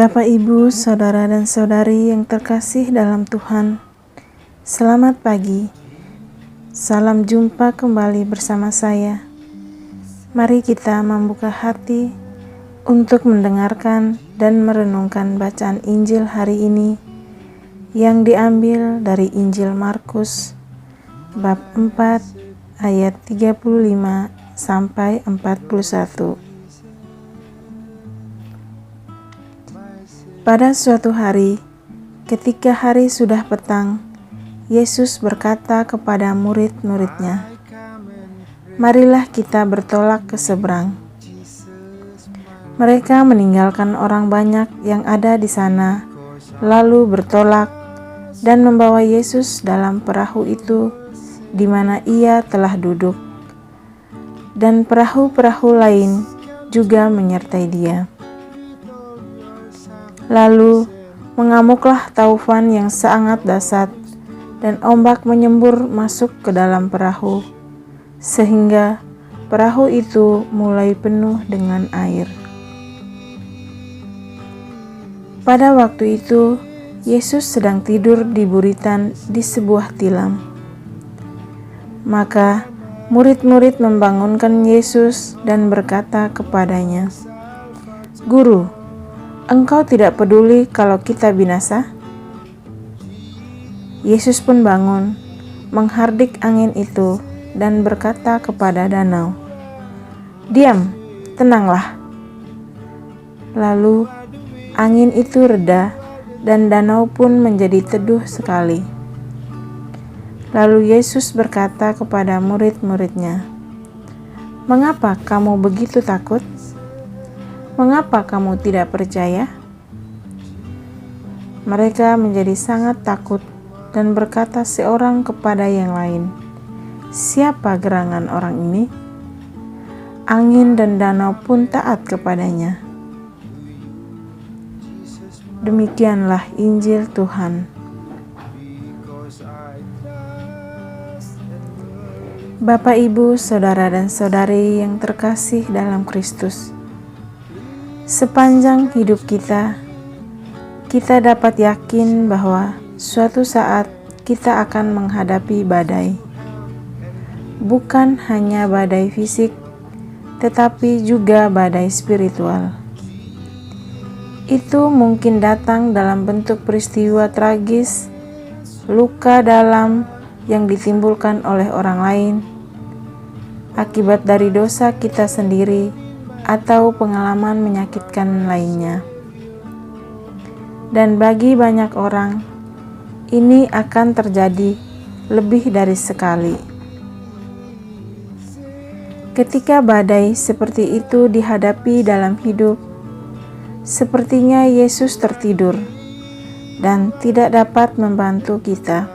Bapak, Ibu, Saudara dan Saudari yang terkasih dalam Tuhan, selamat pagi. Salam jumpa kembali bersama saya. Mari kita membuka hati untuk mendengarkan dan merenungkan bacaan Injil hari ini yang diambil dari Injil Markus bab 4 ayat 35 sampai 41. Pada suatu hari, ketika hari sudah petang, Yesus berkata kepada murid-muridnya, "Marilah kita bertolak ke seberang." Mereka meninggalkan orang banyak yang ada di sana, lalu bertolak dan membawa Yesus dalam perahu itu di mana ia telah duduk, dan perahu-perahu lain juga menyertai dia. Lalu mengamuklah taufan yang sangat dahsyat, dan ombak menyembur masuk ke dalam perahu, sehingga perahu itu mulai penuh dengan air. Pada waktu itu, Yesus sedang tidur di buritan di sebuah tilam. Maka murid-murid membangunkan Yesus dan berkata kepadanya, "Guru, Engkau tidak peduli kalau kita binasa?" Yesus pun bangun, menghardik angin itu, dan berkata kepada danau, "Diam, tenanglah." Lalu angin itu reda, dan danau pun menjadi teduh sekali. Lalu Yesus berkata kepada murid-muridnya, "Mengapa kamu begitu takut? Mengapa kamu tidak percaya?" Mereka menjadi sangat takut dan berkata seorang kepada yang lain, "Siapa gerangan orang ini? Angin dan danau pun taat kepadanya." Demikianlah Injil Tuhan. Bapak, Ibu, Saudara dan Saudari yang terkasih dalam Kristus, sepanjang hidup kita dapat yakin bahwa suatu saat kita akan menghadapi badai. Bukan hanya badai fisik, tetapi juga badai spiritual. Itu mungkin datang dalam bentuk peristiwa tragis, luka dalam yang ditimbulkan oleh orang lain, akibat dari dosa kita sendiri, atau pengalaman menyakitkan lainnya. Dan bagi banyak orang, ini akan terjadi lebih dari sekali. Ketika badai seperti itu dihadapi dalam hidup, sepertinya Yesus tertidur dan tidak dapat membantu kita.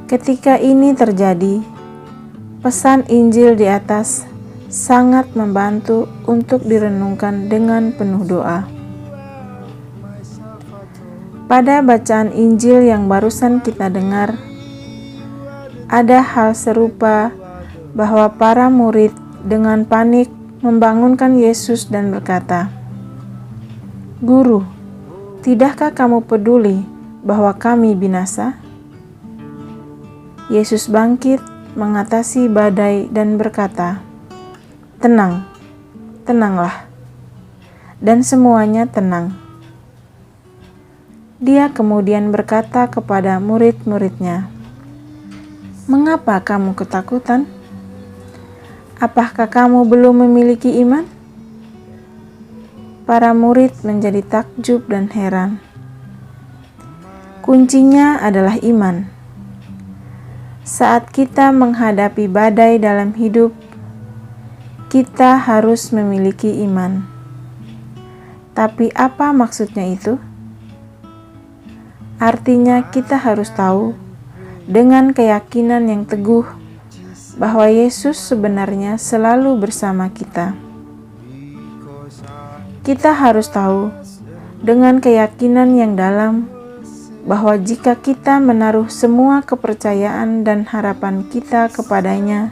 Ketika ini terjadi, pesan Injil di atas sangat membantu untuk direnungkan dengan penuh doa. Pada bacaan Injil yang barusan kita dengar, ada hal serupa bahwa para murid dengan panik membangunkan Yesus dan berkata, "Guru, tidakkah kamu peduli bahwa kami binasa?" Yesus bangkit, mengatasi badai dan berkata, "Tenang, tenanglah." Dan semuanya tenang. Dia kemudian berkata kepada murid-muridnya, "Mengapa kamu ketakutan? Apakah kamu belum memiliki iman?" Para murid menjadi takjub dan heran. Kuncinya adalah iman. Saat kita menghadapi badai dalam hidup, kita harus memiliki iman. Tapi apa maksudnya itu? Artinya kita harus tahu dengan keyakinan yang teguh bahwa Yesus sebenarnya selalu bersama kita. Kita harus tahu dengan keyakinan yang dalam bahwa jika kita menaruh semua kepercayaan dan harapan kita kepadanya,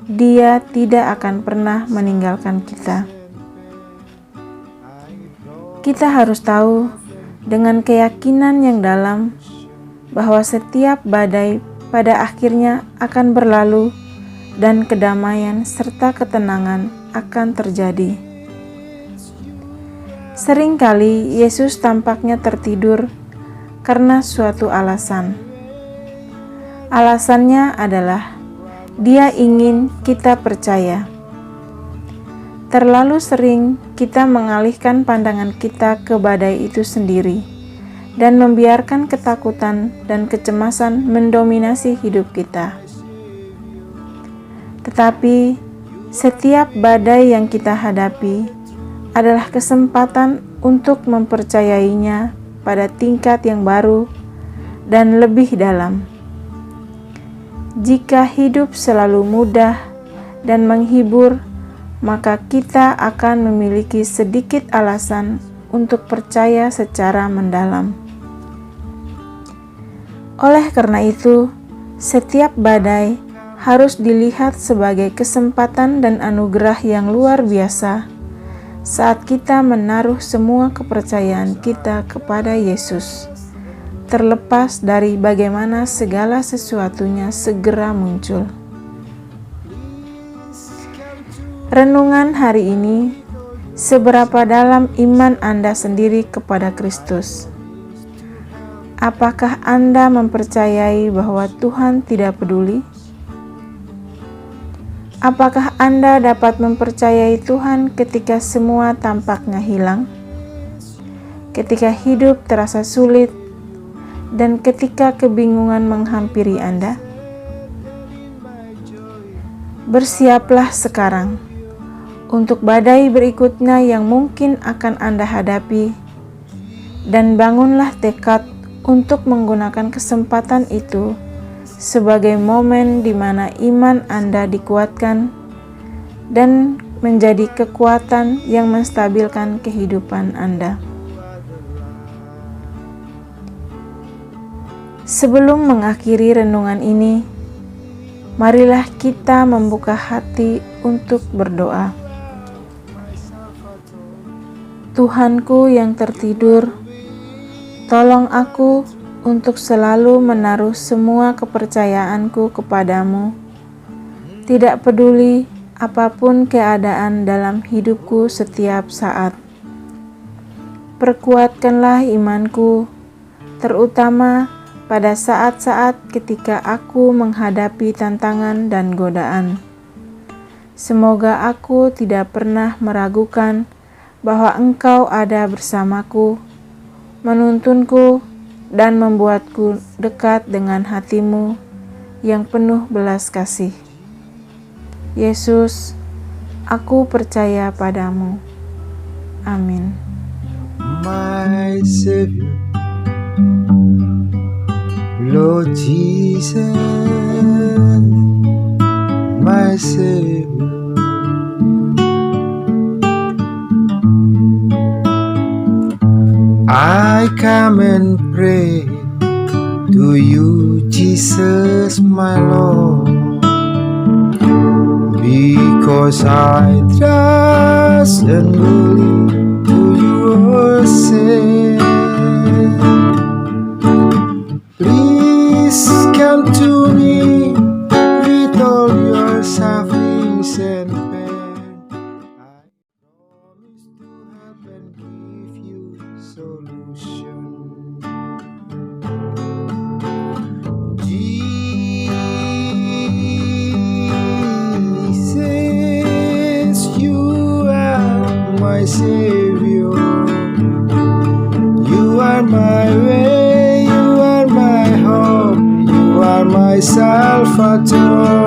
Dia tidak akan pernah meninggalkan kita. Kita harus tahu dengan keyakinan yang dalam bahwa setiap badai pada akhirnya akan berlalu dan kedamaian serta ketenangan akan terjadi. Seringkali Yesus tampaknya tertidur karena suatu alasan. Alasannya adalah Dia ingin kita percaya. Terlalu sering kita mengalihkan pandangan kita ke badai itu sendiri dan membiarkan ketakutan dan kecemasan mendominasi hidup kita. Tetapi setiap badai yang kita hadapi adalah kesempatan untuk mempercayainya pada tingkat yang baru dan lebih dalam. Jika hidup selalu mudah dan menghibur, maka kita akan memiliki sedikit alasan untuk percaya secara mendalam. Oleh karena itu, setiap badai harus dilihat sebagai kesempatan dan anugerah yang luar biasa saat kita menaruh semua kepercayaan kita kepada Yesus, terlepas dari bagaimana segala sesuatunya segera muncul. Renungan hari ini, seberapa dalam iman Anda sendiri kepada Kristus? Apakah Anda mempercayai bahwa Tuhan tidak peduli? Apakah Anda dapat mempercayai Tuhan ketika semua tampaknya hilang? Ketika hidup terasa sulit, dan ketika kebingungan menghampiri Anda? Bersiaplah sekarang untuk badai berikutnya yang mungkin akan Anda hadapi, dan bangunlah tekad untuk menggunakan kesempatan itu sebagai momen di mana iman Anda dikuatkan dan menjadi kekuatan yang menstabilkan kehidupan Anda. Sebelum mengakhiri renungan ini, marilah kita membuka hati untuk berdoa. Tuhanku yang tertidur, tolong aku untuk selalu menaruh semua kepercayaanku kepadamu, tidak peduli apapun keadaan dalam hidupku setiap saat. Perkuatkanlah imanku, terutama pada saat-saat ketika aku menghadapi tantangan dan godaan. Semoga aku tidak pernah meragukan bahwa Engkau ada bersamaku, menuntunku, dan membuatku dekat dengan hati-Mu yang penuh belas kasih. Yesus, aku percaya padamu. Amin. My Savior, Lord Jesus, my Savior. I come and pray to you, Jesus, my Lord, because I trust and believe to your say. Please come to me with all your sufferings and pain. I promise to help and give you solution. Jesus, you are my Savior. You are my way, you are my hope, you are my Salvador.